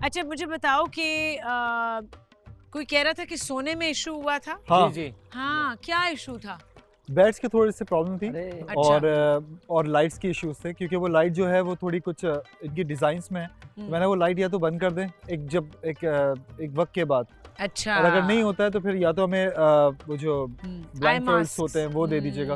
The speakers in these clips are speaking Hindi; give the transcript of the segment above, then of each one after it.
अच्छा मुझे बताओ कि कोई कह रहा था कि सोने में इशू हुआ था। हाँ जी हाँ, क्या इशू था? बेड्स की थोड़ी सी प्रॉब्लम थी अच्छा। और लाइट्स की इश्यूज थे, क्योंकि वो लाइट जो है वो थोड़ी कुछ इनकी डिजाइन्स में है। तो मैंने वो लाइट या तो बंद कर दें एक वक्त के बाद, अच्छा। और अगर नहीं होता है तो फिर या तो हमें वो जो ब्लाइंड फोल्ड्स होते हैं वो दे दीजिएगा।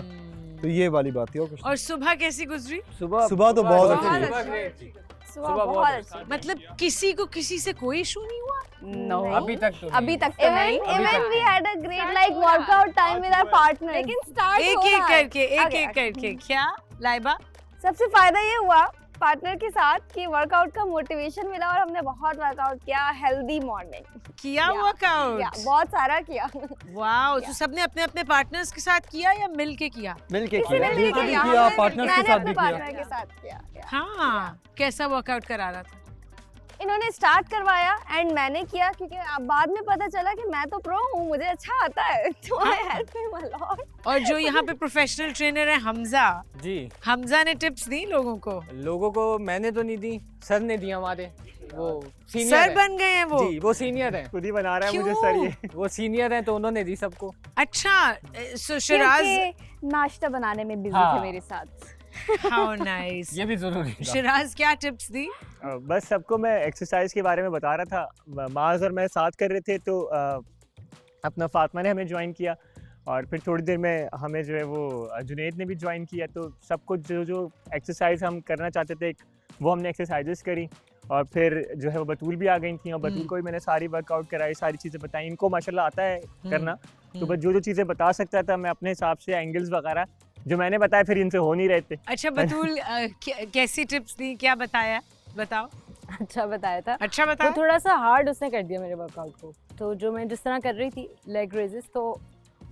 तो ये वाली बात थी। और कुछ और सुबह कैसी गुजरी? सुबह तो बहुत अच्छी। सुबह बहुत अच्छी। मतलब किसी को किसी से कोई इशू नहीं हुआ? नो, अभी तक तो अभी तक तो नहीं। Even we had a great like workout time with our partners. लेकिन स्टार्ट एक एक करके एक एक करके। क्या लाइबा? सबसे फायदा ये हुआ पार्टनर के साथ कि वर्कआउट का मोटिवेशन मिला और हमने बहुत वर्कआउट किया। हेल्दी मॉर्निंग किया वर्कआउट? बहुत सारा किया। वाओ। तो सबने अपने अपने पार्टनर्स के साथ किया या मिल के किया? मिलके किसी ने मिलके नहीं भी किया, किया, हमने- partners के मैंने साथ अपने भी किया। पार्टनर के साथ किया। हाँ। कैसा वर्कआउट करा रहा था? इन्होंने स्टार्ट करवाया एंड मैंने किया, क्योंकि अब बाद में पता चला कि मैं तो प्रो हूँ, मुझे अच्छा आता है। तो I help him a lot. और जो यहाँ पे प्रोफेशनल ट्रेनर है हमजा, जी हमजा ने टिप्स दी लोगों को मैंने तो नहीं दी, सर ने दी हमारे। वो सीनियर सर बन गए हैं वो? जी वो सीनियर है, खुद ही बना रहा है मुझे सर ये। वो सीनियर है तो उन्होंने दी सबको। अच्छा। सो शिराज, क्योंकि नाश्ता बनाने में बिजी हाँ। थे मेरे साथ। How nice. ये भी जरूरी था। शिराज क्या टिप्स दी? बस सबको मैं एक्सरसाइज के बारे में बता रहा था। माज और मैं साथ कर रहे थे, तो अपना फातिमा ने हमें ज्वाइन किया, और फिर थोड़ी देर में हमें जो है वो जुनैद ने भी ज्वाइन किया। तो सबको जो एक्सरसाइज हम करना चाहते थे वो हमने एक्सरसाइजेस करी, और फिर जो है वो बतूल भी आ गई थी, और बतूल को भी मैंने सारी वर्कआउट कराई, सारी चीज़ें बताई। इनको माशाल्लाह आता है करना, तो बस जो चीज़ें बता सकता था मैं अपने हिसाब से, एंगल्स वगैरह जो मैंने बताया फिर इनसे हो नहीं रहे थे। अच्छा बतूल, कैसी टिप्स दी, क्या बताया, बताओ। अच्छा बताया था। अच्छा वो बताओ। थोड़ा सा हार्ड उसने कर दिया मेरे वर्कआउट को। तो जो मैं जिस तरह कर रही थी लेग रेजेस, तो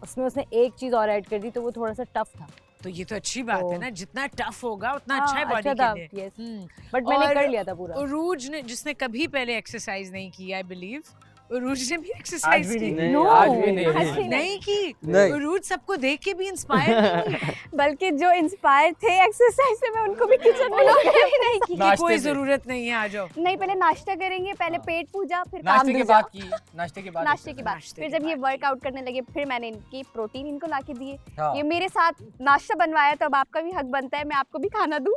उसमें उसने एक चीज और ऐड कर दी, तो वो थोड़ा सा टफ था। तो ये तो अच्छी बात है ना, जितना टफ होगा उतना अच्छा है हाँ, बॉडी अच्छा था, के लिए। yes। बट मैंने कर लिया था पूरा। उरूज ने, जिसने कभी पहले एक्सरसाइज नहीं की, आई बिलीव उरूज ने भी एक्सरसाइज की। नहीं, No, आज भी नहीं आज भी नहीं की? नहीं। उरूज सबको देख के भी इंस्पायर नहीं बल्कि जो इंस्पायर थे एक्सरसाइज से, मैं उनको भी किचन में लाके भी नहीं की। कि नाश्ते कोई से। जरूरत नहीं है, आ जाओ। नहीं, पहले नाश्ता करेंगे, पहले पेट पूजा, फिर काम नाश्ते के दूजा। बाद की, नाश्ते के बाद नाश्ते के बाद नाश्ते फिर के जब ये बाद। वर्कआउट करने लगे, फिर मैंने इनकी प्रोटीन इनको लाके दिए। हाँ। ये मेरे साथ नाश्ता बनवाया, तो अब आपका भी हक बनता है मैं आपको भी खाना दूं।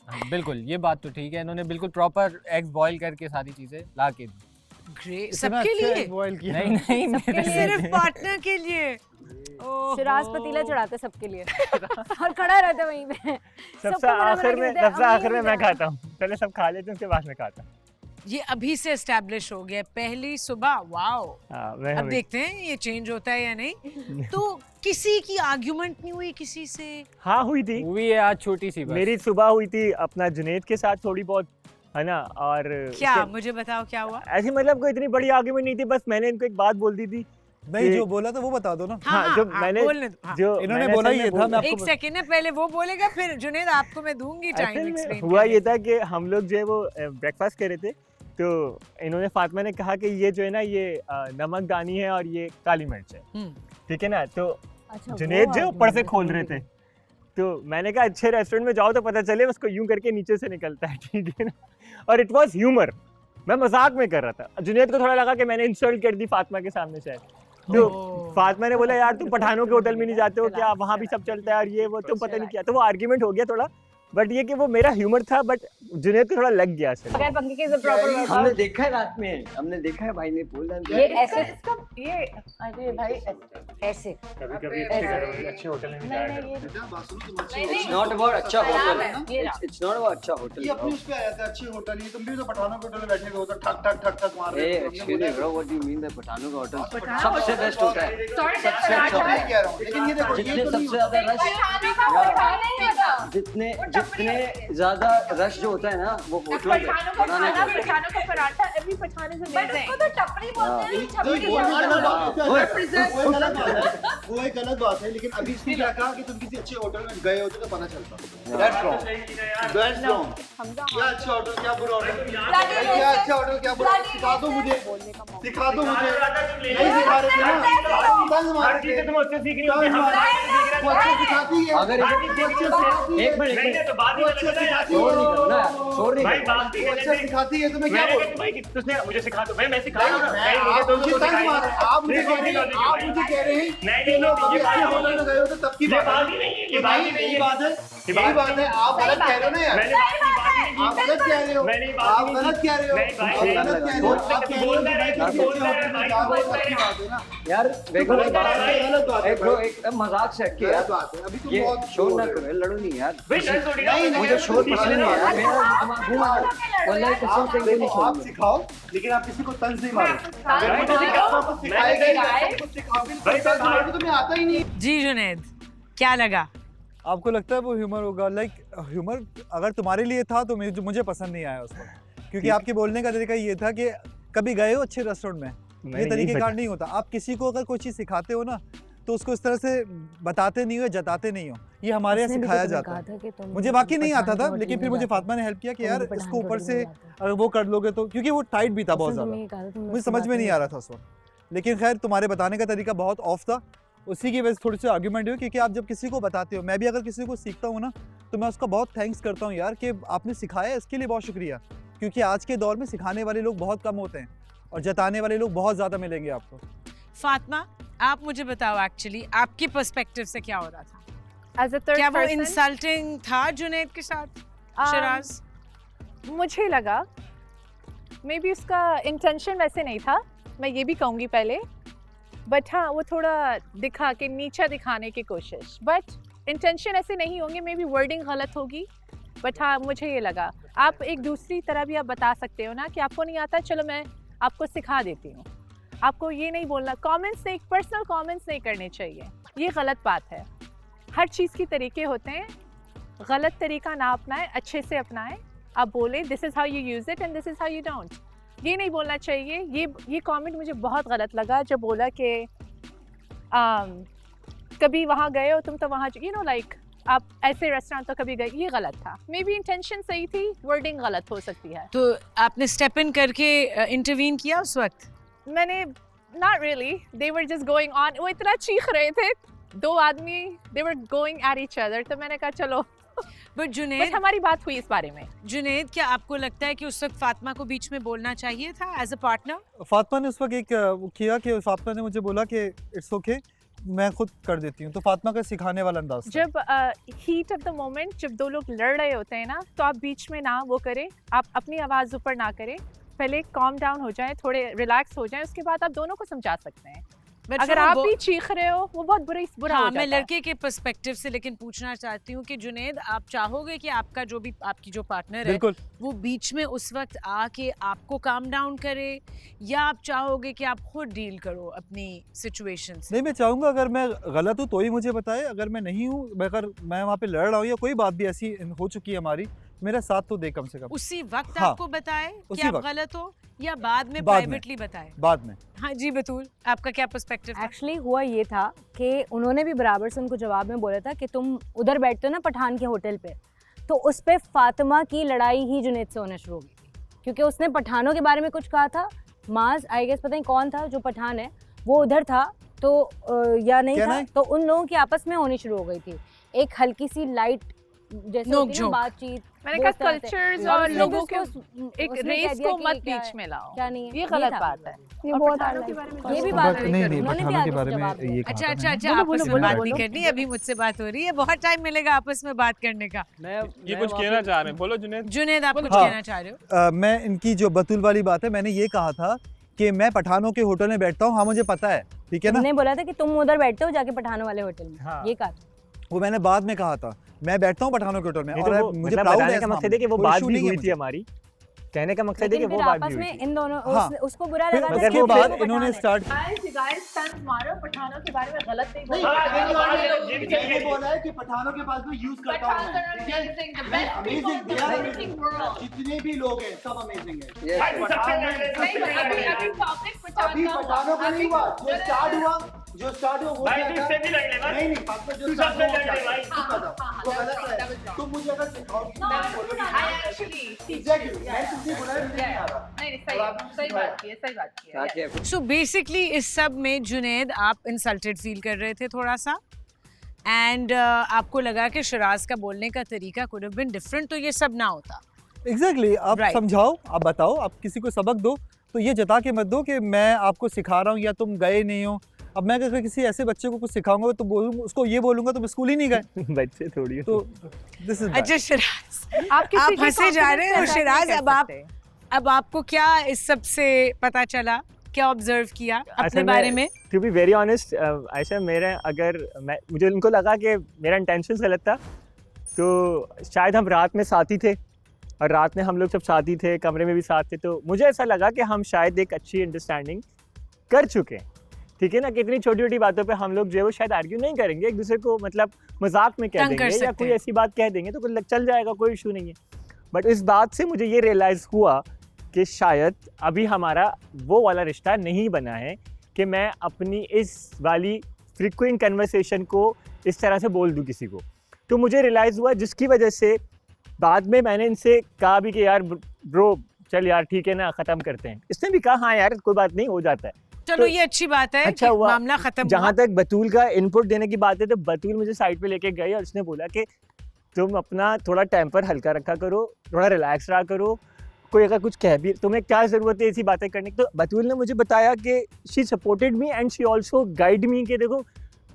हाँ, बिल्कुल ये बात तो ठीक है। इन्होंने बिल्कुल प्रॉपर एग्स बॉईल करके सारी चीजें ला के दी। ग्रेट। इतना सबके अच्छा लिए? बॉयल किया। नहीं मेरे लिए सिर्फ पार्टनर के लिए? ओहो। शिराज पतीला चढ़ाते हैं सबके लिए और खड़ा रहता है वहीं पे। सबसे सबको बना आखिर के में देता है, सबसे अब आखिर में नहीं मैं देता। खाता हूँ, पहले सब खा लेते हैं उसके बाद मैं खाता हूँ। ये अभी से एस्टैब्लिश हो गया, पहली सुबह। वाओ। हाँ, मैं अब हमें- देखते हैं ये चेंज होता है या नहीं। तो किसी की आर्ग्यूमेंट नहीं हुई किसी से? हाँ हुई थी, हुई है आज छोटी सी बस। मेरी सुबह हुई थी अपना जुनैद के साथ थोड़ी बहुत, है ना। और क्या, उसके- मुझे बताओ क्या हुआ? ऐसी मतलब कोई इतनी बड़ी आर्गुमेंट नहीं थी, बस मैंने इनको एक बात बोल दी थी। नहीं, कि- जो बोला था वो बता दो ना। हाँ, जो मैंने बोलने दो। हाँ। जो इन्होंने मैंने बोला असल ये में था, बोल- मैं आपको एक सेकंड है, पहले वो बोलेगा फिर जुनैद आपको मैं दूंगी टाइम असल एक्सप्लेन में हुआ ये था कि हम लोग जो है वो ब्रेकफास्ट कर रहे थे, तो इन्होंने फातिमा ने कहा कि ये जो है ना ये नमक दानी है और ये काली मिर्च है, ठीक है ना। तो अच्छा, जुनैद वो जो argument ऊपर से है, खोल रहे थे, तो मैंने कहा अच्छे रेस्टोरेंट में जाओ तो पता चले उसको यूं करके नीचे से निकलता है, ठीक है ना। और इट वाज ह्यूमर, मैं मजाक में कर रहा था। जुनैद को थोड़ा लगा कि मैंने इंसल्ट कर दी फातिमा के सामने शायद, तो ओह। फातिमा ने बोला यार तुम पठानों के होटल में नहीं जाते हो क्या, वहाँ भी सब चलता है और ये वो, तुम पता नहीं क्या। तो वो आर्ग्यूमेंट हो गया थोड़ा, बट ये कि वो मेरा ह्यूमर था, बट जुनैद को थोड़ा लग गया असल में। अगर पंखे के प्रॉपर हमने देखा है रात में, हमने देखा है भाई ने बोला ये ऐसे ये अरे भाई ऐसे कभी-कभी अच्छे होटल में भी जाया करो। इट्स नॉट अबाउट अच्छा होटल, ये इट्स नॉट अबाउट अच्छा होटल। ये अपने उस पे आया था अच्छे होटल, ये तुम भी तो पठानों के होटल में बैठे हो तो ठक ठक ठक ठक मार ए रहे हो। Excuse me bro, what do you mean by पठानों का होटल? सबसे बेस्ट होता है, सबसे अच्छा मैं होता कह रहा हूँ, लेकिन ये देखो है। ये जितने तो नहीं सबसे ज्यादा रश, जितने जितने ज्यादा रश जो होता है ना वो होटलों में बनाने का होता है। का पराठा अभी पठाने से देते हैं। तो टपरी बोलते हैं, वो एक गलत बात है। वो एक गलत बात है, वो एक गलत बात है। लेकिन अभी इसने क्या कहा कि तुम किसी अच्छे होटल में गए होते तो पता चलता। That's wrong, that's wrong. क्या अच्छा होटल, क्या बुरा होटल, क्या अच्छा होटल, क्या बुरा, सिखा दो मुझे, सिखा दो मुझे। नहीं सिखा रहे थे ना, तंग मार रहे थे। तुम उससे सीख रही तंग मार रहे थे। वो अच्छे सिखाती है, अगर वो अच्छे सिखाती है। एक मिनट तो बात वो अच्छा सिखाती है, शोर नहीं करो ना यार, शोर नहीं भाई करो। बात नहीं वो अच्छा सिखाती है तो मैं क्या मैंने बोलूं? कहा भाई कि तुझने मुझे सिखा दो, मैं सिखा रहा हूं ना। मैं मुझे आप तो मुझे तंज मार रहे हैं, आप मुझे कह रहे हैं, आप मुझे कह रहे हैं कि लोग अभी अच्छे होटल में गए हो तो तब की ये बात बात है। ही नहीं है, ये बात ही नहीं यही है। बात है, यही बात है, आप गलत कह रहे हो ना यार। मैंने बात नहीं की। आप गलत कह रहे हो, मैंने बात आप नहीं गलत की। कह रहे हो, नहीं भाई, आप नहीं। गलत कह रहे हो, आप कह रहे हो कि मैं किसी बोल अच्छे रहा है, होटल में भाई, जा रहा हूँ, बोल तब की रहा है। बात है ना। यार देखो बोल ये रहा बात है, गलत बात है एक भाई। एक मजाक से हट के गलत यार, बात है, अभी तुम ये बहुत शोर ना बोल करो, रहे हो। लड़ो नहीं यार। भाई डर थोड़ी ना, नहीं, मुझे शोर पसंद नहीं है यार, मेरा दिमाग घूमा है। वल्लाही कसम से ये नहीं देखो, आप छोड़ूंगा। सिखाओ, लेकिन आप किसी को तंज नहीं मारो। अगर मैंने मुझे सिखाया, आपको सिखाएगा ही, मैंने आपको सिखाओगे तो भाई, तंज मारोगे तो मैं आता ही नहीं। जी जुनैद, क्या लगा? आपको लगता है वो ह्यूमर होगा? लाइक ह्यूमर अगर तुम्हारे लिए था तो मुझे पसंद नहीं आया उसको, क्योंकि आपके बोलने का तरीका ये था कि कभी गए हो अच्छे रेस्टोरेंट में, ये तरीकेकार नहीं होता। आप किसी को अगर कोई चीज़ सिखाते हो ना तो उसको इस तरह से बताते नहीं हो, जताते नहीं हो, ये हमारे यहाँ सिखाया जाता है। मुझे वाकई नहीं आता था, लेकिन फिर मुझे फातिमा ने हेल्प किया कि यार इसको ऊपर से अगर वो कर लोगे तो, क्योंकि वो टाइट भी था बहुत ज़्यादा, मुझे समझ में नहीं आ रहा था उस वक्त। लेकिन खैर तुम्हारे बताने का तरीका बहुत ऑफ था, उसी की वजह से थोड़ी सी आर्ग्यूमेंट हुई। क्योंकि आप जब किसी को बताते हो, मैं भी अगर किसी को सीखता हूँ ना तो मैं उसका बहुत थैंक्स करता हूँ यार कि आपने सिखाया, इसके लिए बहुत शुक्रिया। क्योंकि आज के दौर में सिखाने वाले लोग बहुत कम होते हैं और जताने वाले लोग बहुत ज़्यादा मिलेंगे आपको। फातिमा, आप मुझे बताओ एक्चुअली आपके पर्सपेक्टिव से क्या हो रहा था? As a third क्या वो person, इंसल्टिंग था जुनैद के साथ? शराज, मुझे लगा मे बी उसका इंटेंशन वैसे नहीं था, मैं ये भी कहूँगी पहले, बट हाँ वो थोड़ा दिखा के नीचा दिखाने की कोशिश, बट इंटेंशन ऐसे नहीं होंगे, मे बी वर्डिंग गलत होगी, बट हाँ मुझे ये लगा। आप एक दूसरी तरह भी आप बता सकते हो ना कि आपको नहीं आता, चलो मैं आपको सिखा देती हूँ। आपको ये नहीं बोलना, कमेंट्स नहीं, पर्सनल कमेंट्स नहीं करने चाहिए, ये गलत बात है। हर चीज़ की तरीके होते हैं, गलत तरीका ना अपनाएं, अच्छे से अपनाएं। आप बोले this is how you use it and this is how you don't, ये नहीं बोलना चाहिए। ये कमेंट मुझे बहुत गलत लगा जब बोला कि कभी वहाँ गए हो तुम तो वहाँ यू नो लाइक आप ऐसे रेस्टोरेंट तो कभी गए, ये गलत था। मे बी इंटेंशन सही थी, वर्डिंग गलत हो सकती है। तो आपने स्टेप इन करके इंटरवीन किया उस वक्त? मैंने not really, they were just going on, वो इतना चीख रहे थे दो आदमी, they were going at each other, तो मैंने कहा चलो बट बस जुनैद, हमारी बात हुई इस बारे में। जुनैद क्या आपको लगता है कि उस वक्त फातिमा को बीच में बोलना चाहिए था एज अ पार्टनर? फातिमा ने उस वक्त एक वो किया कि फातिमा ने मुझे बोला कि इट्स ओके, मैं खुद कर देती हूँ। तो फातिमा का सिखाने वाला अंदाज था। जब हीट ऑफ द मोमेंट, जब दो लोग लड़ रहे होते हैं ना, तो आप बीच में ना वो करें, आप अपनी आवाज़ ऊपर ना करें, पहले कॉम डाउन हो जाए, थोड़े रिलैक्स हो जाए, उसके बाद आप दोनों को समझा सकते हैं। But अगर from a आप bo- भी चीख रहे हो वो बहुत बुरा हाँ, हो मैं जाता है। लड़के के पर्सपेक्टिव से लेकिन पूछना चाहती हूँ कि जुनैद, आप चाहोगे कि आपका जो भी आपकी जो पार्टनर है बिल्कुल। वो बीच में उस वक्त आके आपको काम डाउन करे, या आप चाहोगे कि आप खुद डील करो अपनी सिचुएशन से? नहीं, मैं चाहूँगा अगर मैं गलत हूँ तो ही मुझे बताए, अगर मैं नहीं हूँ, अगर मैं वहाँ पे लड़ रहा हूँ या कोई बात भी ऐसी हो चुकी है हमारी, मेरा साथ तो दे कम से कम। उसी वक्त हाँ, आपको बताए कि उसी आप वक्त। गलत हो, या बाद में बाद में। प्राइवेटली बताए? बाद में। हाँ जी बतूल, आपका क्या पर्सपेक्टिव था? एक्चुअली हुआ ये था कि उन्होंने भी बराबर से उनको जवाब में बोला था कि तुम उधर बैठते हो ना पठान के होटल पे, तो उस पे फातिमा की लड़ाई ही जुनैद से होना शुरू हो गई थी, क्योंकि उसने पठानों के बारे में कुछ कहा था। माज आई गेस पता नहीं कौन था जो पठान है, वो उधर था तो या नहीं था, तो उन लोगों की आपस में होनी शुरू हो गई थी एक हल्की सी लाइट जैसे होती है ना बातचीत। मैंने कहा कल्चर्स और लोगों के एक रेस को मत क्या बीच में लाओ, क्या नहीं है, ये गलत बात है। ये बहुत ये भी बात नहीं, पठानों के बारे में ये कहा अच्छा था अच्छा मैंने। अच्छा, आपस में बात नहीं करनी, अभी मुझसे बात हो रही है, बहुत टाइम मिलेगा आपस में बात करने का। ये कुछ कहना चाह रहे हैं, बोलो जुनैद। जुनैद, आप कुछ हाँ। कहना चाह रहे हो? मैं इनकी जो बतूल वाली बात है, मैंने ये कहा था कि मैं पठानों के होटल में बैठता हूँ, हाँ मुझे पता है, ठीक है ना। हमने बोला था कि तुम उधर बैठते हो जाके पठानों वाले होटल में, हाँ। ये कहा था। वो मैंने बाद में कहा था, मैं बैठता हूँ पठानों के होटल में, नहीं और तो वो, मुझे मतलब प्राउड बताने है का इस मकसद है कि वो मामले में, बात कोई भी issue नहीं हुई है थी हमारी, कहने का मकसद है कि लेकिन वो फिर बात आपस भी हुई में थी। इन दोनों हाँ। उसको बुरा फिर लगा था मगर कि वो बाद वो इन्होंने पठान है। स्टार्ट मारो, पठानों के बारे में गलत नहीं नहीं, हाँ, मैंने हाँ, बोला है- ये भी मैंने चाहिए। बोला है कि पठानों के पास में यूज करता हूँ मैं, ठीक है? मैं amazing, they are amazing. जितने भी लोग हैं सब अमेजिंग है। Yes. अभी पठानों का नहीं हुआ, जो स्टार्ट हुआ वो भाई क्या तू था? इससे भी लड़ लेना। नहीं नहीं, पापा जो तू स्टार्ट सबसे हुआ लड़ क्या ले था? भाई। तू बता, वो गलत है। तुम मुझे अगर सिखाओगी तो मैं बोलूंगी एग्जैक्टली, मैं तुमसे बोला है मुझे नहीं आ रहा। सही बात की है, सही बात की है। ताकि सो बेसिकली इस सब में जुनैद आप इंसल्टेड फील कर रहे थे थोड़ा सा, एंड आपको लगा कि शिराज का बोलने का तरीका कुड हैव बीन डिफरेंट, तो ये सब ना होता। एग्जैक्टली आप Right. समझाओ, आप बताओ, आप किसी को सबक दो तो ये जता के मत दो कि मैं आपको सिखा रहा हूँ या तुम गए नहीं हो। अब मैं अगर किसी ऐसे बच्चे को कुछ सिखाऊंगा तो बोलूंगा, उसको ये बोलूंगा तुम स्कूल ही नहीं गए। बच्चे थोड़ी तो दिस इज अच्छा शिराज, आप किसी आप के हंसे जा रहे हो confidence पे शिराज, attack अब नहीं आप कर सकते। अब आपको क्या इस सब से पता चला, क्या ऑब्जर्व किया अपने बारे में? To be very honest Ayesha, मुझे उनको लगा कि मेरा इंटेंशन गलत था, तो शायद हम रात में साथ ही थे और रात में हम लोग सब साथ ही थे, कमरे में भी साथ थे, तो मुझे ऐसा लगा कि हम शायद एक अच्छी अंडरस्टैंडिंग कर चुके हैं, ठीक है ना, कि इतनी छोटी छोटी बातों पे हम लोग जो है वो शायद आर्ग्यू नहीं करेंगे, एक दूसरे को मतलब मजाक में कह तंग कर देंगे या सकते कोई हैं। ऐसी बात कह देंगे तो चल जाएगा, कोई इशू नहीं है। बट इस बात से मुझे ये रियलाइज़ हुआ कि शायद अभी हमारा वो वाला रिश्ता नहीं बना है कि मैं अपनी इस वाली फ्रिक्वेंट कन्वर्सेशन को इस तरह से बोल दूं किसी को। तो मुझे रियलाइज़ हुआ, जिसकी वजह से बाद में मैंने इनसे कहा भी कि यार ब्रो चल यार ठीक है ना, ख़त्म करते हैं। इसने भी कहा हाँ यार कोई बात नहीं, हो जाता है। चलो तो ये अच्छी बात है अच्छा कि हुआ। मामला खत्म जहाँ हुआ। तक बतूल का इनपुट देने की बात है, तो बतूल मुझे साइड पे लेके गई और उसने बोला कि तुम अपना थोड़ा टेम्पर हल्का रखा करो, थोड़ा रिलैक्स रहा करो, कोई अगर कुछ कह भी तुम्हें क्या ज़रूरत है ऐसी बातें करने की। तो बतूल ने मुझे बताया कि she supported me and she also guide me कि देखो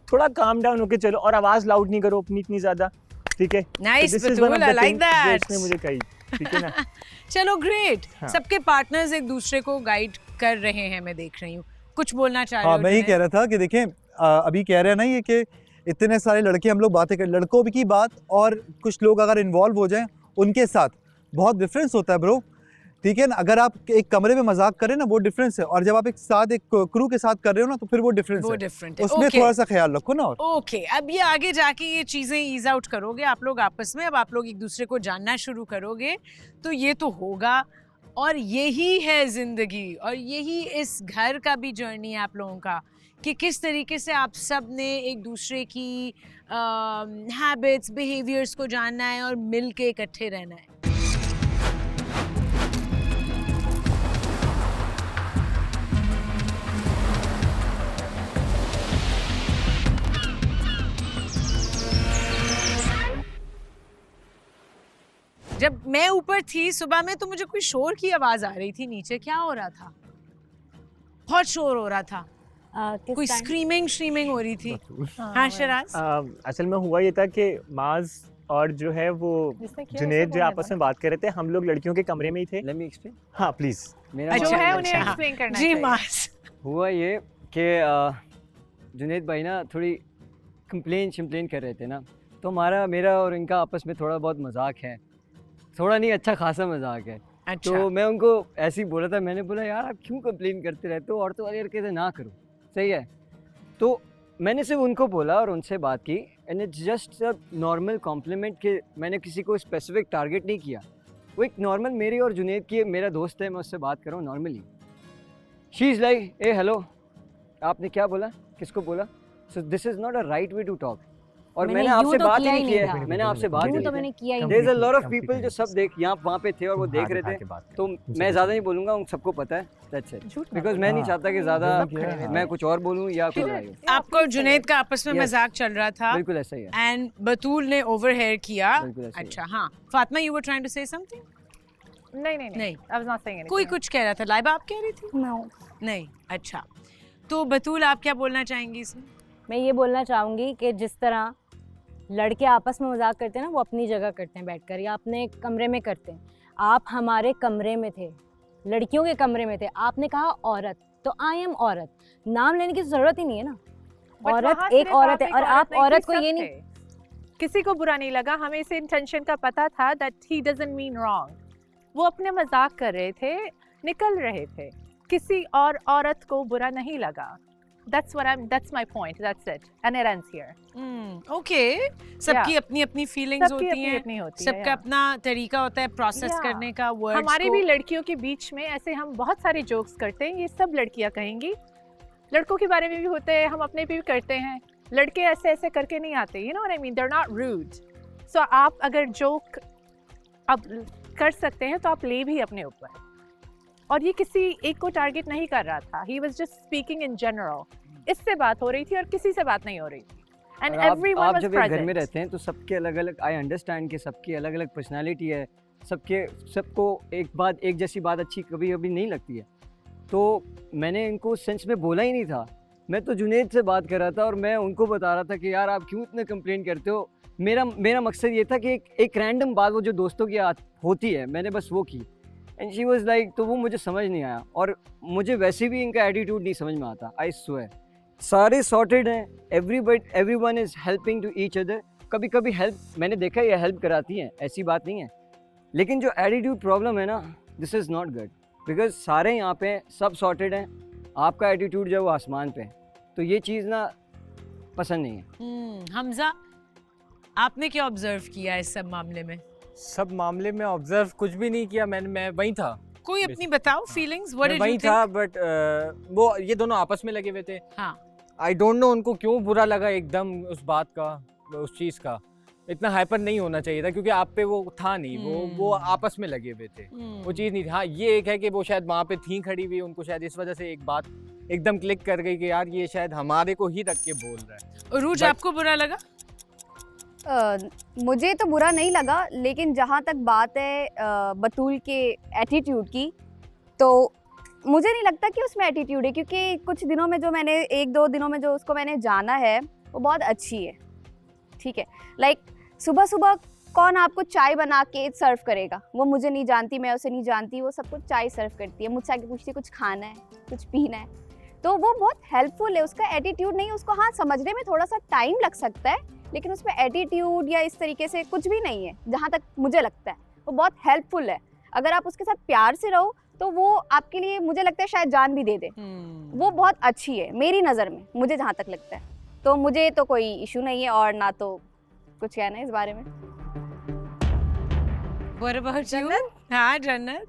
थोड़ा काम डाउन होके चलो और आवाज़ लाउड नहीं करो अपनी इतनी ज़्यादा, ठीक है। Nice, So this is one of Batool, I the like things जो that. उसने मुझे कही, ठीक है ना। चलो ग्रेट, हाँ। सबके पार्टनर्स एक दूसरे को गाइड कर रहे हैं, मैं देख रही हूँ। कुछ बोलना चाह रहे हाँ हो? मैं ही जुनैद? कह रहा था कि देखें अभी कह रहे हैं ना ये कि इतने सारे लड़के हम लोग बातें कर, लड़कों की बात और कुछ लोग अगर इन्वॉल्व हो जाएं उनके साथ बहुत डिफरेंस होता है ब्रो, ठीक है ना। अगर आप एक कमरे में मजाक करें ना वो डिफरेंस है, और जब आप एक साथ एक क्रू के साथ कर रहे हो ना तो फिर वो डिफरेंस वो है, डिफरेंट है। उसमें Okay. थोड़ा सा ख्याल रखो ना। और ओके अब ये आगे जाके ये चीज़ें ईज आउट करोगे आप लोग आपस में, अब आप लोग एक दूसरे को जानना शुरू करोगे, तो ये तो होगा। और यही है ज़िंदगी, और यही इस घर का भी जर्नी है आप लोगों का, कि किस तरीके से आप सब ने एक दूसरे की हैबिट्स, बिहेवियर्स को जानना है और मिल के इकट्ठे रहना है। जब मैं ऊपर थी सुबह में तो मुझे कोई शोर की आवाज आ रही थी नीचे, क्या हो रहा था? बहुत शोर हो रहा था, कोई स्क्रीमिंग हो रही थी। हाँ शिराज, असल में हुआ ये था कि माज और जो है वो जिसने किया जुनैद उसे जो बोलने आपस दो। में बात कर रहे थे, हम लोग लड़कियों के कमरे में ही थे। Let me explain. हाँ प्लीज। मेरा अच्छा, जो है मामला उन्हें अच्छा। एक्सप्लेन करना जी चाहिए। मास, हुआ ये कि जुनैद भाई ना थोड़ी कंप्लेन कर रहे थे ना, तो मेरा और इनका आपस में थोड़ा बहुत मजाक है, थोड़ा नहीं अच्छा खासा मजाक है। अच्छा तो मैं उनको ऐसे ही बोला था, मैंने बोला यार आप क्यों कंप्लेन करते रहते हो, औरतों वाली हरकतें ना करो, सही है। तो मैंने सिर्फ उनको बोला और उनसे बात की, and it's just a normal compliment कि मैंने किसी को स्पेसिफिक टारगेट नहीं किया। वो एक नॉर्मल मेरी और जुनैद की, मेरा दोस्त है, मैं उससे बात कर रहा हूँ normally. She is like a hello, आपने क्या बोला, किसको बोला? So this is not a right way to talk. और मैंने यूं आपसे तो बात ही किया नहीं की है, था। मैंने आपसे बात ही यूं तो नहीं मैंने की। किया ही देयर इज अ नहीं। लॉट ऑफ पीपल जो सब यहाँ वहाँ पे थे और वो देख रहे थे, तो मैं ज़्यादा नहीं बोलूँगा, उन सबको पता है, दैट्स इट। झूठ मत बिकॉज बोलो। मैं नहीं चाहता कि ज़्यादा सब खड़े हैं। मैं कुछ और बोलूँ या कुछ Sure. आए हो। आपको और जुनैद का आपस में Yes. मजाक चल रहा था बिल्कुल ऐसा ही है, एंड बतूल ने ओवरहेयर किया। बिल्कुल ऐसा ही है। अच्छा हाँ, Fatima you were trying to say something? नहीं नहीं नहीं। नहीं, I was not saying anything. कोई कुछ कह रहा था, लाइबा आप कह रही थी? No. नहीं, अच्छा तो बतूल आप क्या बोलना चाहेंगी इसमें? मैं ये बोलना चाहूँगी कि जिस तरह लड़के आपस में मजाक करते हैं ना, वो अपनी जगह करते हैं बैठकर या अपने कमरे में करते हैं। आप हमारे कमरे में थे, लड़कियों के कमरे में थे, आपने कहा औरत, तो आई एम औरत, नाम लेने की ज़रूरत ही नहीं है ना। But औरत वहाँ एक सिर्फ औरत है एक और आप नहीं थी, औरत को सब ये नहीं, थे। किसी को बुरा नहीं लगा, हमें इस इंटेंशन का पता था that he doesn't mean wrong। वो अपने मजाक कर रहे थे, निकल रहे थे, किसी और औरत को बुरा नहीं लगा। That's my point, that's it, and it ends here। Okay, सबकी अपनी अपनी फीलिंग्स सबकी होती हैं, अपनी होती है, सबका yeah। अपना तरीका होता है प्रोसेस Yeah। करने का वर्ड्स हमारी को। भी लड़कियों के बीच में ऐसे हम बहुत सारे जोक्स करते हैं, ये सब लड़कियां कहेंगी। लड़कों के बारे में भी होते हैं, हम अपने भी करते हैं। लड़के ऐसे ऐसे करके नहीं आते, you know what I mean, they are not rude. So आप अगर जोक अब कर सकते हैं तो आप ले भी अपने ऊपर। और ये किसी एक को टारगेट नहीं कर रहा था, he was just speaking in general. इससे बात हो रही थी और किसी से बात नहीं हो रही थी। and और आप everyone was जब एक घर में present. रहते हैं तो सबके अलग अलग, आई अंडरस्टैंड कि सबकी अलग अलग पर्सनालिटी है, सबको एक जैसी बात अच्छी कभी कभी नहीं लगती है। तो मैंने इनको सेंस में बोला ही नहीं था, मैं तो जुनैद से बात कर रहा था और मैं उनको बता रहा था कि यार आप क्यों इतना कंप्लेन करते हो। मेरा मकसद ये था कि एक रैंडम बात वो जो दोस्तों की होती है, मैंने बस वो की। एंड शी वाज लाइक, तो वो मुझे समझ नहीं आया और मुझे वैसे भी इनका एटीट्यूड नहीं समझ में आता। आई स्वेयर सारे सॉर्टेड हैं, everyone is helping to each other. कभी कभी हेल्प मैंने देखा है, ये हेल्प कराती हैं, ऐसी बात नहीं है, लेकिन जो एटीट्यूड प्रॉब्लम है ना, this is not good, because सारे यहाँ पे सब सॉर्टेड हैं, आपका एटीट्यूड जो है वो आसमान पे है, तो ये चीज़ ना पसंद नहीं है। हमजा, आपने क्या ऑब्जर्व किया इस सब मामले में? सब मामले में ऑब्जर्व कुछ भी नहीं किया मैंने, मैं वहीं था। कोई अपनी बताओ फीलिंग्स, व्हाट मैं डिड यू वहीं थिंक? था, बट वो ये दोनों आपस में लगे हुए थे। हाँ, आई डोंट नो उनको क्यों बुरा लगा एकदम उस बात का, उस चीज़ का। इतना हाइपर नहीं होना चाहिए था क्योंकि आप पे वो था नहीं, वो आपस में लगे हुए थे, वो चीज़ नहीं थी। हाँ, ये एक है कि वो शायद वहाँ पे थी खड़ी हुई, उनको शायद इस वजह से एक बात एकदम क्लिक कर गई कि यार ये शायद हमारे को ही रख के बोल रहा है। उरूज, But- आपको बुरा लगा? मुझे तो बुरा नहीं लगा, लेकिन जहाँ तक बात है बतूल के एटीट्यूड की, तो मुझे नहीं लगता कि उसमें एटीट्यूड है, क्योंकि कुछ दिनों में जो मैंने 1-2 दिनों में जो उसको मैंने जाना है वो बहुत अच्छी है, ठीक है। लाइक सुबह सुबह कौन आपको चाय बना के सर्व करेगा, वो मुझे नहीं जानती, मैं उसे नहीं जानती, वो सबको चाय सर्व करती है, मुझसे आके पूछती है कुछ खाना है, कुछ पीना है, तो वो बहुत हेल्पफुल है। उसका एटीट्यूड नहीं, उसको हाँ समझने में थोड़ा सा टाइम लग सकता है, लेकिन उसमें एटीट्यूड या इस तरीके से कुछ भी नहीं है, जहाँ तक मुझे लगता है वो बहुत हेल्पफुल है। अगर आप उसके साथ प्यार से रहो तो वो आपके लिए, मुझे लगता है शायद जान भी दे दे, वो बहुत अच्छी है मेरी नज़र में, मुझे जहाँ तक लगता है। तो मुझे तो कोई इशू नहीं है और ना तो कुछ कहना है इस बारे में। What about you? हाँ, जन्नत।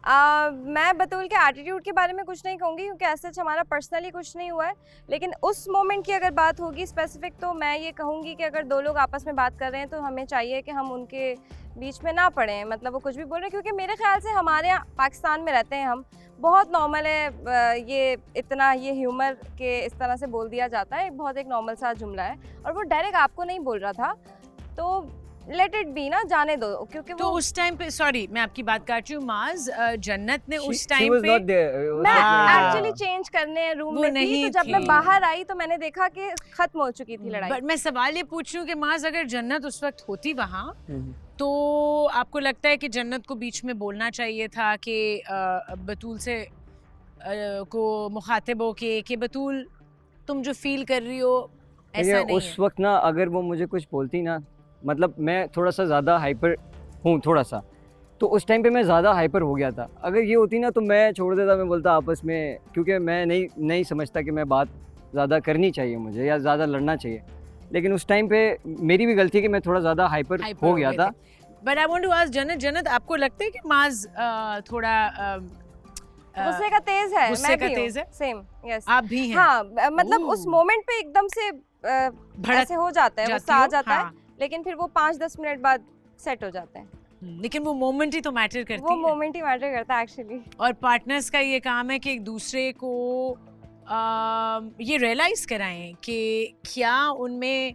मैं बतूल के एटीट्यूड के बारे में कुछ नहीं कहूँगी क्योंकि ऐसे हमारा पर्सनली कुछ नहीं हुआ है, लेकिन उस मोमेंट की अगर बात होगी स्पेसिफिक, तो मैं ये कहूँगी कि अगर दो लोग आपस में बात कर रहे हैं तो हमें चाहिए कि हम उनके बीच में ना पड़ें, मतलब वो कुछ भी बोल रहे हैं, क्योंकि मेरे ख्याल से हमारे यहाँ पाकिस्तान में रहते हैं हम, बहुत नॉर्मल है ये, इतना ये ह्यूमर के इस तरह से बोल दिया जाता है, बहुत एक नॉर्मल सा जुमला है, और वो डायरेक्ट आपको नहीं बोल रहा था, तो लेट इट बी ना, जाने दो, क्योंकि तो वो उस टाइम पे, सॉरी मैं आपकी बात काट रही हूँ माज, जन्नत ने उस She टाइम was पे not there. मैं हाँ। एक्चुअली चेंज करने रूम वो में थी, नहीं तो जब थी। मैं बाहर आई तो मैंने देखा कि खत्म हो चुकी थी लड़ाई। बट मैं सवाल ये पूछ रही हूँ कि माज, अगर जन्नत उस वक्त होती वहाँ, तो आपको लगता है कि जन्नत को बीच में बोलना चाहिए था कि बतूल से को मुखातिब हो के कि बतूल तुम जो फील कर रही हो ऐसा ये नहीं उस है? वक्त ना, अगर वो मुझे कुछ बोलती ना, मतलब मैं थोड़ा सा ज़्यादा हाइपर हूँ थोड़ा सा, तो उस टाइम पे मैं ज़्यादा हाइपर हो गया था। अगर ये होती ना तो मैं छोड़ देता, मैं बोलता आपस में, क्योंकि मैं नहीं समझता कि मैं बात ज़्यादा करनी चाहिए मुझे या ज़्यादा लड़ना चाहिए, लेकिन उस टाइम पे मेरी भी गलती कि मैं थोड़ा ज़्यादा हाइपर हो गया था। But I want to ask Jannat, आपको लगता है कि माज थोड़ा गुस्से का तेज है, गुस्से मैं का भी तेज है? सेम, यस आप भी हैं? हाँ, मतलब उस मोमेंट पे एकदम से ऐसे हो जाता है, गुस्सा आ जाता है, लेकिन फिर वो 5-10 मिनट बाद सेट हो जाता है। लेकिन वो मोमेंट ही तो मैटर करती वो है। मोमेंट ही मैटर करता है एक्चुअली। और पार्टनर्स का ये काम है कि एक दूसरे को ये रियलाइज कराएं कि क्या उनमें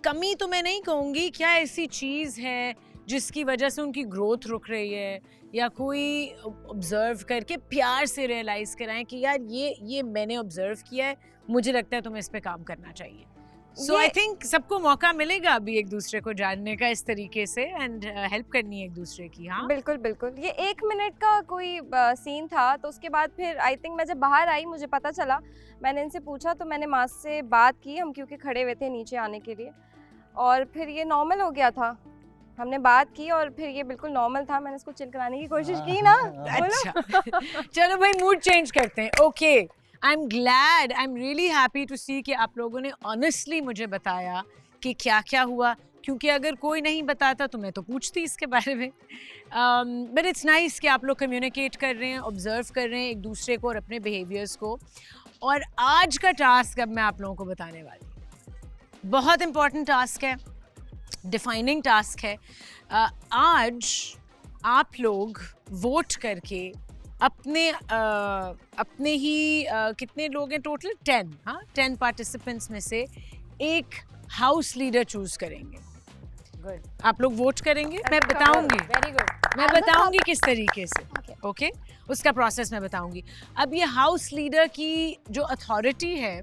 कमी तो मैं नहीं कहूँगी, क्या ऐसी चीज़ है जिसकी वजह से उनकी ग्रोथ रुक रही है, या कोई ऑब्जर्व करके प्यार से रियलाइज कराएं कि यार ये मैंने ऑब्जर्व किया है, मुझे लगता है तुम्हें इस पे काम करना चाहिए। सो आई थिंक सबको मौका मिलेगा अभी एक दूसरे को जानने का इस तरीके से, एंड हेल्प करनी है एक दूसरे की। हाँ बिल्कुल बिल्कुल। ये 1 मिनट का कोई सीन था, तो उसके बाद फिर आई थिंक मैं जब बाहर आई मुझे पता चला, मैंने इनसे पूछा, तो मैंने माँ से बात की, हम क्योंकि खड़े हुए थे नीचे आने के लिए, और फिर ये नॉर्मल हो गया था, हमने बात की और फिर ये बिल्कुल नॉर्मल था। मैंने इसको चिल कराने की कोशिश की ना। अच्छा चलो भाई मूड चेंज करते हैं। Okay, I am glad, I am really happy to see कि आप लोगों ने ऑनेस्टली मुझे बताया कि क्या क्या हुआ, क्योंकि अगर कोई नहीं बताता तो मैं तो पूछती इसके बारे में। बट इट्स नाइस कि आप लोग कम्युनिकेट कर रहे हैं, ऑब्जर्व कर रहे हैं एक दूसरे को और अपने बिहेवियर्स को। और आज का टास्क अब मैं आप लोगों को बताने वाली हूँ, बहुत इम्पॉर्टेंट टास्क है, डिफाइनिंग टास्क है। आज आप लोग वोट करके अपने ही कितने लोग हैं टोटल 10, हाँ 10 पार्टिसिपेंट्स में से एक हाउस लीडर चूज करेंगे। गुड, आप लोग वोट करेंगे, मैं बताऊंगी, वेरी गुड। मैं बताऊंगी किस तरीके से, ओके उसका प्रोसेस मैं बताऊंगी। अब ये हाउस लीडर की जो अथॉरिटी है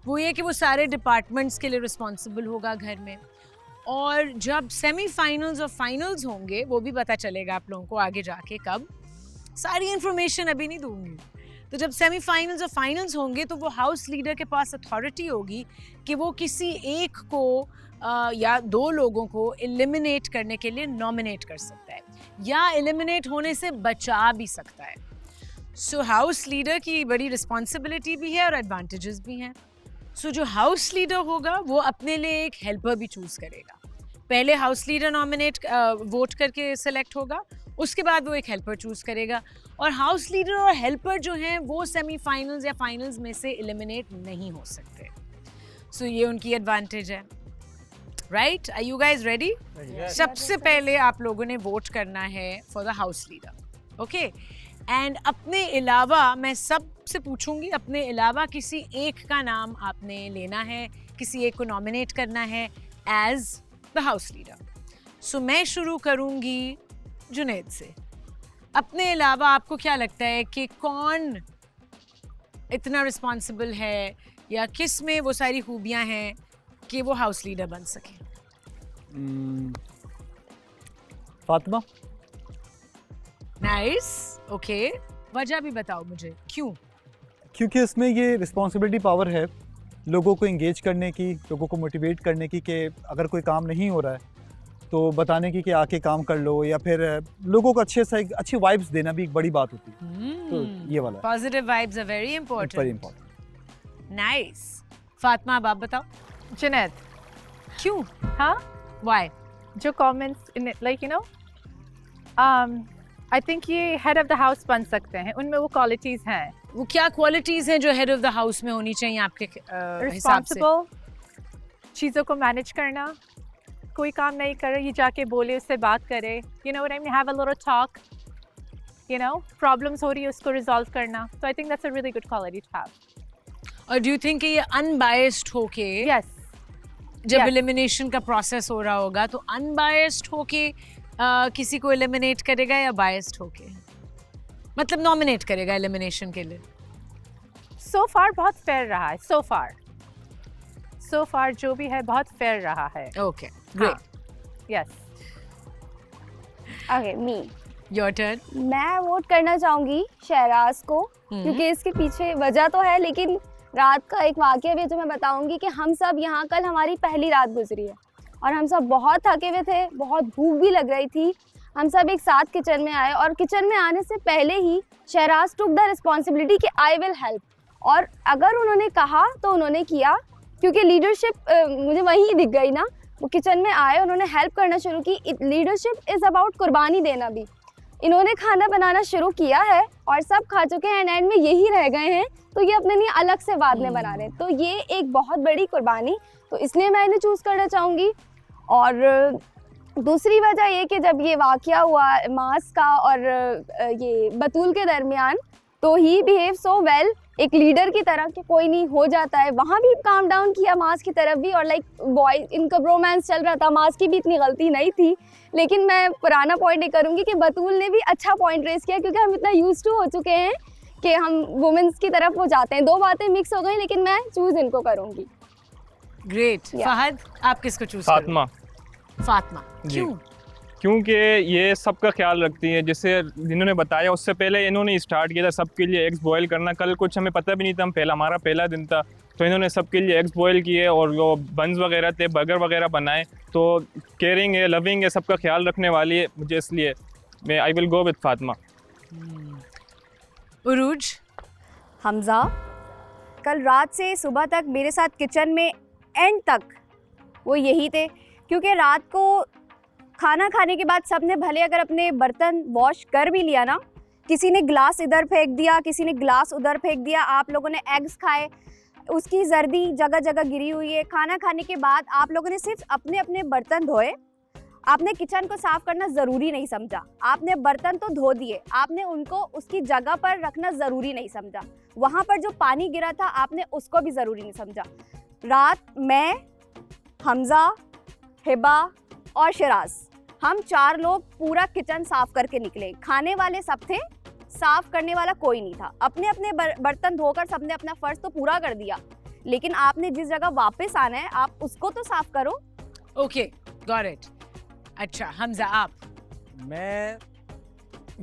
वो ये कि वो सारे डिपार्टमेंट्स के लिए रिस्पॉन्सिबल होगा घर में, और जब सेमीफाइनल्स और फाइनल्स होंगे वो भी पता चलेगा आप लोगों को आगे जाके कब, सारी इंफॉर्मेशन अभी नहीं दूंगी। तो जब सेमीफाइनल्स और फाइनल्स होंगे तो वो हाउस लीडर के पास अथॉरिटी होगी कि वो किसी एक को या 2 लोगों को एलिमिनेट करने के लिए नॉमिनेट कर सकता है या एलिमिनेट होने से बचा भी सकता है। सो हाउस लीडर की बड़ी रिस्पॉन्सिबिलिटी भी है और एडवांटेजेस भी हैं। सो जो हाउस लीडर होगा वो अपने लिए एक हेल्पर भी चूज़ करेगा। पहले हाउस लीडर नॉमिनेट वोट करके सिलेक्ट होगा, उसके बाद वो एक हेल्पर चूज़ करेगा, और हाउस लीडर और हेल्पर जो हैं वो सेमीफाइनल्स या फाइनल्स में से एलिमिनेट नहीं हो सकते। सो ये उनकी एडवांटेज है। Right, are you guys ready? सबसे पहले आप लोगों ने वोट करना है for the house leader, okay? And अपने अलावा मैं सबसे पूछूंगी, अपने अलावा किसी एक का नाम आपने लेना है, किसी एक को नॉमिनेट करना है एज द हाउस लीडर। सो मैं शुरू करूंगी जुनैद से। अपने अलावा आपको क्या लगता है कि कौन इतना रिस्पॉन्सिबल है या किस में वो सारी खूबियां हैं कि वो हाउस लीडर बन सके? फातिमा। नाइस, ओके, वजह भी बताओ मुझे, क्यों? क्योंकि इसमें ये रिस्पॉन्सिबिलिटी पावर है लोगों को इंगेज करने की, लोगों को मोटिवेट करने की, कि अगर कोई काम नहीं हो रहा है तो बताने की कि आके काम कर लो, या फिर लोगों को अच्छी वाइब्स देना भी एक बड़ी बात होती है। तो ये वाला positive vibes are very important. Very important. Nice. Fatima, अब आप बताओ जुनैद, क्यों? हाँ, व्हाई? जो comments in like you know I think ये हेड ऑफ द हाउस बन सकते हैं, उनमें वो क्वालिटीज हैं। वो क्या क्वालिटीज हैं जो हेड ऑफ द हाउस में होनी चाहिए आपके हिसाब से? रिस्पॉन्सिबल, चीज़ों को मैनेज करना, कोई काम नहीं कर रही जाके बोले, उससे बात करे, you know what I mean, have a little talk, you know problems हो रही है उसको रिजॉल्व करना। तो I think that's a really good quality to have. और डू यू थिंक ये अनबायस्ड होके, यस, जब Yes. एलिमिनेशन का प्रोसेस हो रहा होगा तो अनबायस्ड होके किसी को एलिमिनेट करेगा या बायस्ड होके, मतलब नॉमिनेट करेगा एलिमिनेशन के लिए? सो फार बहुत फेयर रहा है, सो फार जो भी है बहुत फेयर रहा है। Okay, great, yes. Okay, me, your turn. मैं वोट करना चाहूंगी शहराज को, क्योंकि इसके पीछे वजह तो है, लेकिन रात का एक वाकया भी है जो मैं बताऊंगी कि हम सब यहाँ, कल हमारी पहली रात गुजरी है और हम सब बहुत थके हुए थे, बहुत भूख भी लग रही थी। हम सब एक साथ किचन में आए और किचन में आने से पहले ही शहराज टुक द रिस्पॉन्सिबिलिटी कि आई विल हेल्प, और अगर उन्होंने कहा तो उन्होंने किया, क्योंकि लीडरशिप मुझे वहीं दिख गई ना। वो किचन में आए, उन्होंने हेल्प करना शुरू की। लीडरशिप इज़ अबाउट कुर्बानी देना भी। इन्होंने खाना बनाना शुरू किया है और सब खा चुके हैं, एंड में यही रह गए हैं, तो ये अपने लिए अलग से बाद में बना रहे हैं। तो ये एक बहुत बड़ी कुर्बानी, तो इसलिए मैं इन्हें चूज़ करना चाहूँगी। और दूसरी वजह ये कि जब ये वाकया हुआ मास का और ये बतूल के दरमियान, तो ही बिहेव सो वेल एक लीडर की तरह कि कोई नहीं, हो जाता है। वहाँ भी काम डाउन किया मास की तरफ भी, और लाइक बॉय इनका रोमांस चल रहा था, मास की भी इतनी गलती नहीं थी। लेकिन मैं पुराना पॉइंट ये करूँगी कि बतूल ने भी अच्छा पॉइंट रेस किया, क्योंकि हम इतना यूज टू हो चुके हैं कि हम वुमेन्स की तरफ वो जाते हैं। 2 बातें मिक्स हो गई, लेकिन मैं चूज़ इनको करूँगी। ग्रेट। फहद, आप किसको चूज फातिमा। फातिमा, क्यों? क्योंकि ये सबका ख्याल रखती है, जैसे जिन्होंने बताया उससे पहले इन्होंने स्टार्ट किया था सबके लिए एग्स बॉयल करना। कल कुछ हमें पता भी नहीं था, हमारा पहला दिन था, तो इन्होंने सबके लिए एग्स बॉयल किए और वो बंस वगैरह थे, बर्गर वगैरह बनाए। तो केयरिंग है, लविंग है, सबका ख्याल रखने वाली है मुझे, इसलिए मैं I will go with Fatima. Urooj. Hamza, कल रात से सुबह तक मेरे साथ किचन में एंड तक वो यही थे, क्योंकि रात को खाना खाने के बाद सबने भले अगर अपने बर्तन वॉश कर भी लिया ना, किसी ने ग्लास इधर फेंक दिया, किसी ने ग्लास उधर फेंक दिया, आप लोगों ने एग्स खाए, उसकी जर्दी जगह जगह गिरी हुई है। खाना खाने के बाद आप लोगों ने सिर्फ अपने अपने बर्तन धोए, आपने किचन को साफ करना ज़रूरी नहीं समझा, आपने बर्तन तो धो दिए, आपने उनको उसकी जगह पर रखना ज़रूरी नहीं समझा, वहाँ पर जो पानी गिरा था आपने उसको भी ज़रूरी नहीं समझा। रात मैं, हमज़ा, हिबा और शिराज, हम 4 लोग पूरा किचन साफ करके निकले। खाने वाले सब थे, साफ करने वाला कोई नहीं था। अपने अपने बर्तन धोकर सबने अपना फ़र्ज तो पूरा कर दिया, लेकिन आपने जिस जगह वापस आना है आप उसको तो साफ करो। Okay, got it. अच्छा हमजा, आप? मैं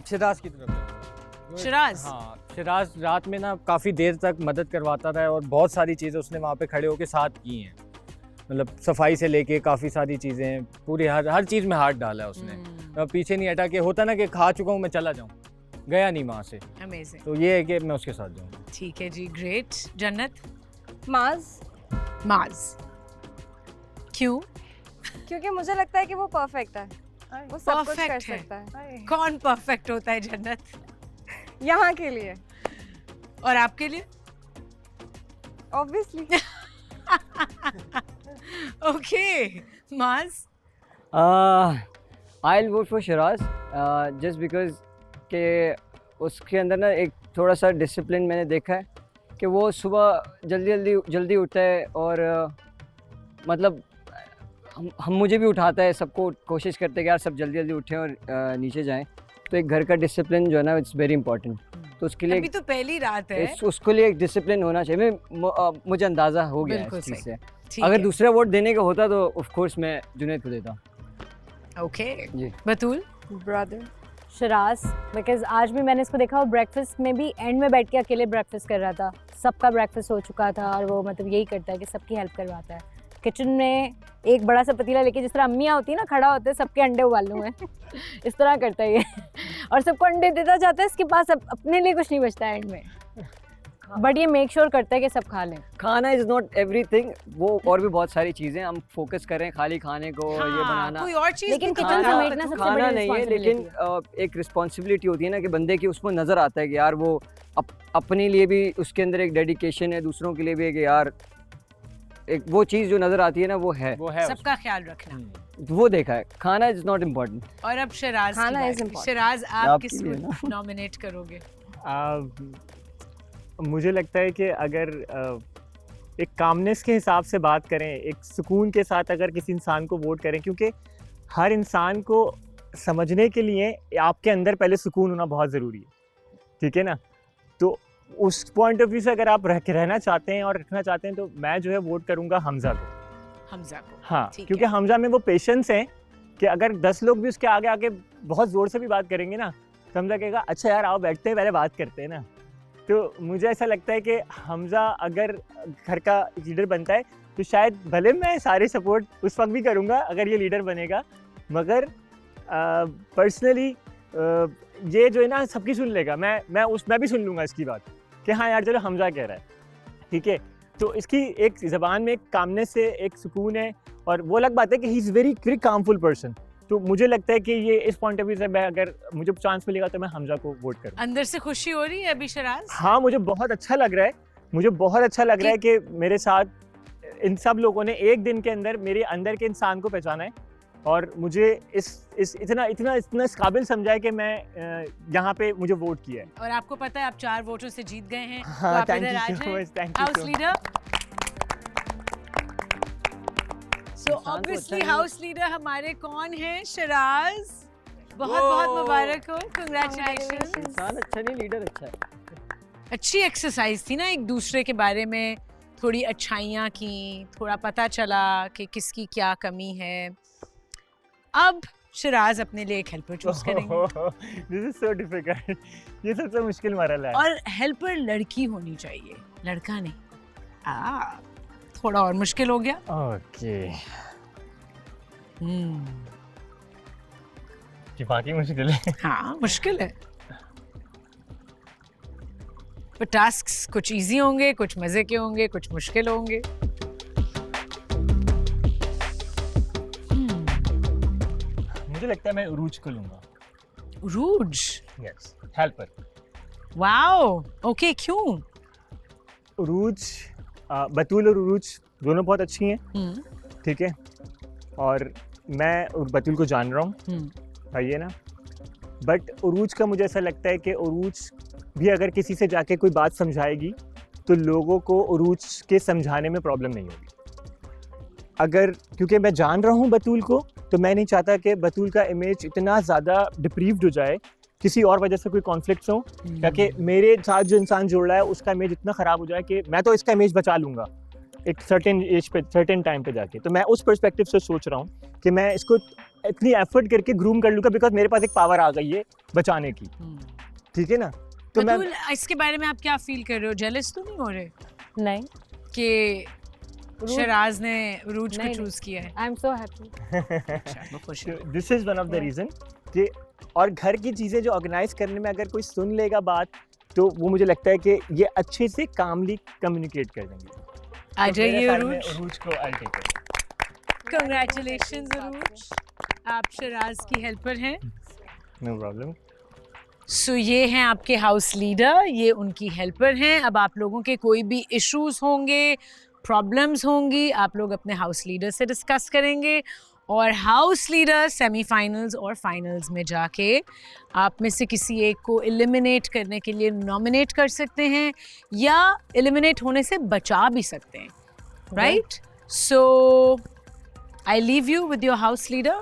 शिराज की तरफ। शिराज? हाँ, शिराज रात में ना काफ़ी देर तक मदद करवाता था और बहुत सारी चीज़ें उसने वहाँ पे खड़े होकर साथ की हैं। मतलब सफाई से लेके काफ़ी सारी चीज़ें, पूरी हर चीज़ में हाथ डाला है उसने। पीछे नहीं हटा, कि होता ना कि खा चुका हूँ मैं चला जाऊँ, गया नहीं वहाँ से। अमेजिंग। तो ये है कि मैं उसके साथ जाऊँ। ठीक है जी, ग्रेट। जन्नत? माज। माज क्यों? क्योंकि मुझे लगता है कि वो परफेक्ट है, वो सब कुछ कर Perfect है। सकता है। कौन परफेक्ट होता है जन्नत? यहाँ के लिए और आपके लिए? ऑब्वियसली। ओके, माज? I'll vote for Shiraz just because के उसके अंदर ना एक थोड़ा सा डिसिप्लिन मैंने देखा है कि वो सुबह जल्दी उठता है और मतलब हम मुझे भी उठाता है, सबको कोशिश करते हैं कि यार सब जल्दी उठें और नीचे जाएं। तो एक घर का डिसिप्लिन जो है ना, इट्स वेरी इंपॉर्टेंट। तो उसके लिए अभी तो पहली रात है। उसके लिए एक डिसिप्लिन होना चाहिए। मुझे अंदाज़ा हो गया बिल्कुल इस चीज़ से। ठीक अगर है। दूसरा वोट देने का होता तो ऑफ कोर्स मैं जुनैद को देता। ओके जी। बतूल? ब्रदर शिराज, बिकॉज आज भी मैंने इसको देखा, वो ब्रेकफास्ट में भी एंड में बैठ के अकेले ब्रेकफास्ट कर रहा था। सबका ब्रेकफास्ट हो चुका था और वो मतलब यही करता है कि सबकी हेल्प करवाता है। किचन में एक बड़ा सा पतीला लेके, जिस तरह अम्मियाँ होती है ना, खड़ा होते हैं सबके अंडे उबालूँ हैं इस तरह करता है ये और सबको अंडे देता जाता है, इसके पास अपने लिए कुछ नहीं बचता है एंड में। बट ये मेक श्योर करता है कि सब खा लें। खाना इज नॉट एवरीथिंग, वो और भी बहुत सारी चीज़ें हम फोकस करें खाली खाने को। हाँ, ये बनाना कोई और चीज लेकिन भी किचन खाना समेटना सबसे खाना बड़ी नहीं है, लेकिन एक रिस्पॉन्सिबिलिटी होती है ना कि बंदे की उसमें नज़र आता है कि यार वो अपने लिए भी उसके अंदर एक डेडिकेशन है, दूसरों के लिए भी है कि यार एक वो चीज़ जो नज़र आती है ना, वो है सबका ख्याल रखना। वो देखा है। खाना इज नॉट इम्पोर्टेंट। और अब शिराज खाना की is बारी। important। शिराज, आप आपके किसको लिए ना। नॉमिनेट करोगे? मुझे लगता है कि अगर एक कामनेस के हिसाब से बात करें, एक सुकून के साथ अगर किसी इंसान को वोट करें, क्योंकि हर इंसान को समझने के लिए आपके अंदर पहले सुकून होना बहुत ज़रूरी है, ठीक है ना। तो उस पॉइंट ऑफ व्यू से अगर आप रहना चाहते हैं और रखना चाहते हैं, तो मैं जो है वोट करूँगा हमजा को। हमजा को? हाँ, ठीक क्योंकि है। हमजा में वो पेशेंस है कि अगर 10 लोग भी उसके आगे आके बहुत ज़ोर से भी बात करेंगे ना, तो हमजा कहेगा अच्छा यार आओ बैठते हैं, पहले बात करते हैं ना। तो मुझे ऐसा लगता है कि हमजा अगर घर का लीडर बनता है, तो शायद भले मैं सारे सपोर्ट उस वक्त भी करूँगा अगर ये लीडर बनेगा, मगर पर्सनली ये जो है ना सबकी सुन लेगा। मैं भी सुन लूँगा इसकी बात कि हाँ यार चलो हमजा कह रहा है, ठीक है। तो इसकी एक ज़बान में एक कामनेस से एक सुकून है, और वो अलग बात है कि ही इज़ वेरी कामफुल पर्सन। तो मुझे लगता है कि ये इस पॉइंट ऑफ व्यू से मैं अगर मुझे चांस मिलेगा तो मैं हमजा को वोट करूँगा। अंदर से खुशी हो रही है अभी शिराज? हाँ, मुझे बहुत अच्छा लग रहा है। मुझे बहुत अच्छा लग रहा है कि मेरे साथ इन सब लोगों ने एक दिन के अंदर मेरे अंदर के इंसान को पहचाना है, और मुझे इतना इस काबिल समझा है कि मैं यहाँ पे मुझे वोट किया है। और आपको पता है आप 4 वोटों से जीत गए हैं। हाँ, तो आप thank इधर you आ so जाएं। much, thank you house so leader. So इंसान तो ऑब्वियसली अच्छा ही- हाउस लीडर हमारे कौन है? शिराज। बहुत मुबारक हो, कंग्रेचुलेशंस। इंसान अच्छा नहीं, लीडर अच्छा है। अच्छी एक्सरसाइज थी ना, एक दूसरे के बारे में थोड़ी अच्छाइयाँ की, थोड़ा पता चला कि किसकी क्या कमी है। अब शिराज अपने लिए एक हेल्पर चूज करेंगे। This is so difficult. ये सबसे मुश्किल मरहला है। और हेल्पर लड़की होनी चाहिए, लड़का नहीं। थोड़ा और मुश्किल हो गया। ओके, ये बाकी मुश्किल है। हाँ मुश्किल है, पर टास्क्स कुछ इजी होंगे, कुछ मजे के होंगे, कुछ मुश्किल होंगे। मुझे लगता है मैं उरूज को लूंगा। रूज? Yes, helper. वाओ, ओके, क्यों? उरूज, बतूल और उरूज दोनों बहुत अच्छी हैं, ठीक है। और मैं बतूल को जान रहा हूँ, भाई है ना, बट उरूज का मुझे ऐसा लगता है कि उरूज भी अगर किसी से जाके कोई बात समझाएगी तो लोगों को उरूज के समझाने में प्रॉब्लम नहीं होगी। अगर क्योंकि मैं जान रहा हूँ बतूल को, तो मैं नहीं चाहता कि बतूल का इमेज इतना ज़्यादा डिप्रीव्ड हो जाए किसी और वजह से, कोई कॉन्फ्लिक्ट्स हो, ताकि मेरे साथ जो इंसान जुड़ रहा है उसका इमेज इतना ख़राब हो जाए कि मैं तो इसका इमेज बचा लूँगा एक सर्टेन एज पे, सर्टेन टाइम पे जाके। तो मैं उस पर्सपेक्टिव से सोच रहा हूँ कि मैं इसको इतनी एफर्ट करके ग्रूम कर लूँगा, बिकॉज मेरे पास एक पावर आ गई है बचाने की, ठीक है ना। तो मैं बतूल, इसके बारे में आप क्या फील कर रहे हो? जेलस तो नहीं हो रहे नहीं कि शराज ने उरूज को नहीं, चूज किया है? I am so happy. This is one of the reason कि, और घर की चीज़ें जो ऑर्गेनाइज करने में अगर कोई सुन लेगा बात, तो वो मुझे लगता है कि ये अच्छे से कामली कम्युनिकेट कर देंगे। आ जाइए उरूज। उरूज को I'll take it. कंग्रेचुलेशंस उरूज, आप शराज की हेल्पर हैं। No problem. सो ये हैं आपके हाउस लीडर, ये उनकी हेल्पर हैं। अब आप लोगों के कोई भी इश्यूज होंगे, प्रॉब्लम्स होंगी, आप लोग अपने हाउस लीडर से डिस्कस करेंगे और हाउस लीडर सेमीफाइनल्स और फाइनल्स में जाके आप में से किसी एक को एलिमिनेट करने के लिए नॉमिनेट कर सकते हैं या एलिमिनेट होने से बचा भी सकते हैं, right? So I leave you with your house leader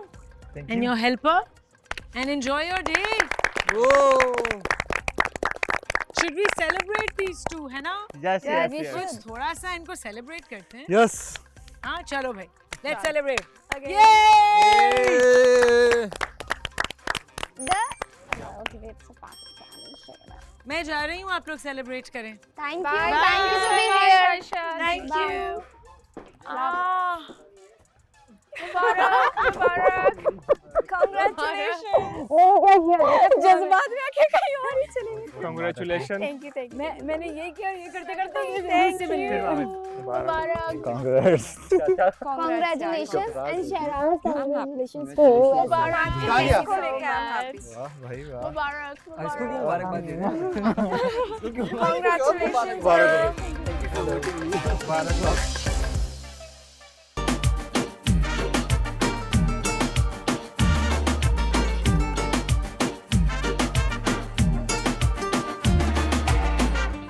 and your helper and enjoy your day. Should we celebrate these two, है ना? Yes, yes, yes. कुछ थोड़ा सा इनको सेलिब्रेट करते हैं। यस हाँ चलो भाई, let's celebrate. Okay. Yay! Okay, wait, so fast. मैं जा रही हूँ, आप लोग सेलिब्रेट करें। Thank Bye. you. Bye. Thank you for being here. Thank Bye. you. Mubarak. Congratulations. जज्बात में आके कहीं और ही चले गए। Congratulations. Thank you, thank you. मैंने ये किया, ये करते करते ये Thank से मिल you. गए। मुबारक। Congrats. Congratulations and Sharaz, congratulations to you as well. तालियां। इसको लेके I'm happy. वाह भाई वाह। मुबारक। इसको क्यों मुबारकबाद दे रहे हैं? Congratulations. मुबारक हो।